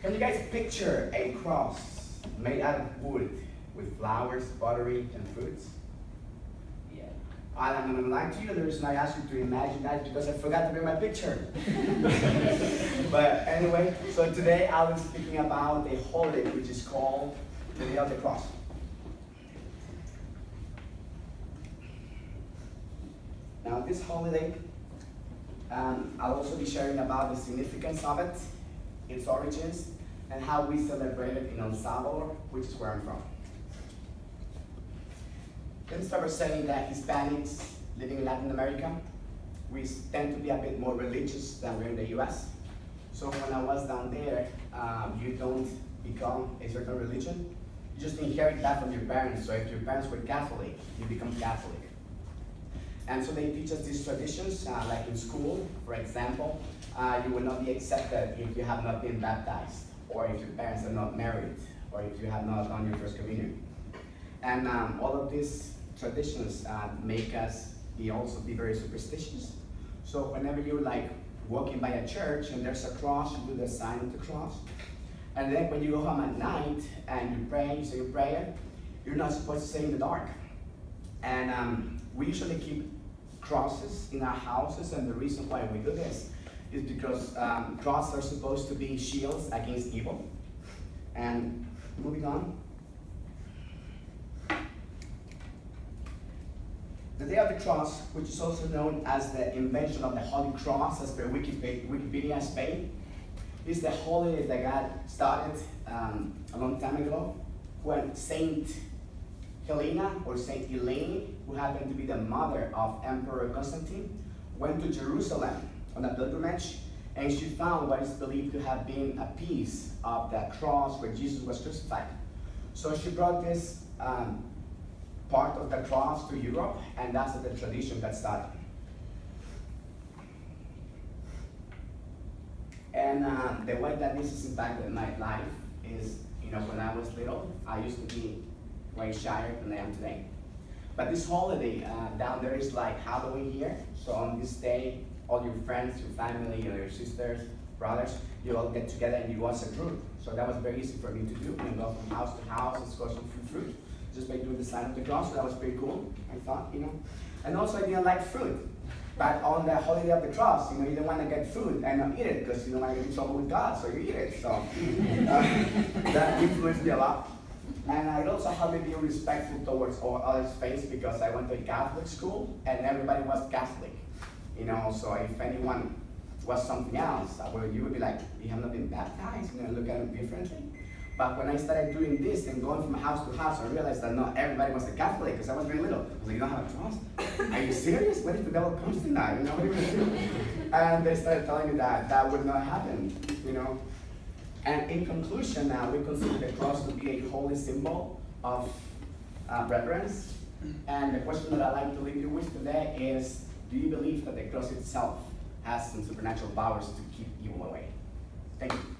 Can you guys picture a cross made out of wood with flowers, pottery, and fruits? Yeah. I'm not gonna lie to you, the reason I asked you to imagine that is because I forgot to bring my picture. But anyway, so today I was speaking about a holiday which is called the Day of the Cross. Now this holiday, I'll also be sharing about the significance of it, its origins, and how we celebrate it in El Salvador, which is where I'm from. Let me start by saying that Hispanics living in Latin America, we tend to be a bit more religious than we're in the US. So when I was down there, you don't become a certain religion, you just inherit that from your parents. So if your parents were Catholic, you become Catholic. And so they teach us these traditions, like in school, for example, you will not be accepted if you have not been baptized, or if your parents are not married, or if you have not done your first communion. And all of these traditions make us also be very superstitious. So whenever you're like walking by a church and there's a cross, you do the sign of the cross. And then when you go home at night and you pray, you say your prayer, you're not supposed to stay in the dark. And we usually keep crosses in our houses, and the reason why we do this is because crosses are supposed to be shields against evil. And moving on. The Day of the Cross, which is also known as the invention of the Holy Cross, as per Wikipedia Spain, is the holiday that God started a long time ago, when Saint Helena, or Saint Elaine, who happened to be the mother of Emperor Constantine, went to Jerusalem on a pilgrimage, and she found what is believed to have been a piece of the cross where Jesus was crucified. So she brought this part of the cross to Europe, and that's how the tradition got started. And the way that this has impacted my life is, when I was little, I used to be way shyer than I am today. But this holiday down there is like Halloween here. So on this day, all your friends, your family, your sisters, brothers, you all get together and you go as a group. So that was very easy for me to do. You go from house to house and score some fruit, just by doing the sign of the cross. So that was pretty cool, I thought, And also I didn't like fruit. But on the holiday of the cross, you don't want to get food and not eat it because you don't want to get in trouble with God, so you eat it. So that influenced me a lot. And I also had to be respectful towards all others' faith, because I went to a Catholic school and everybody was Catholic. So if anyone was something else, you would be like, you have not been baptized, look at them differently. But when I started doing this and going from house to house, I realized that not everybody was a Catholic, because I was very little. I was like, you don't have a cross? Are you serious? What if the devil comes tonight? What are you gonna do? And they started telling me that that would not happen, And in conclusion, we consider the cross to be a holy symbol of reverence. And the question that I'd like to leave you with today is, do you believe that the cross itself has some supernatural powers to keep evil away? Thank you.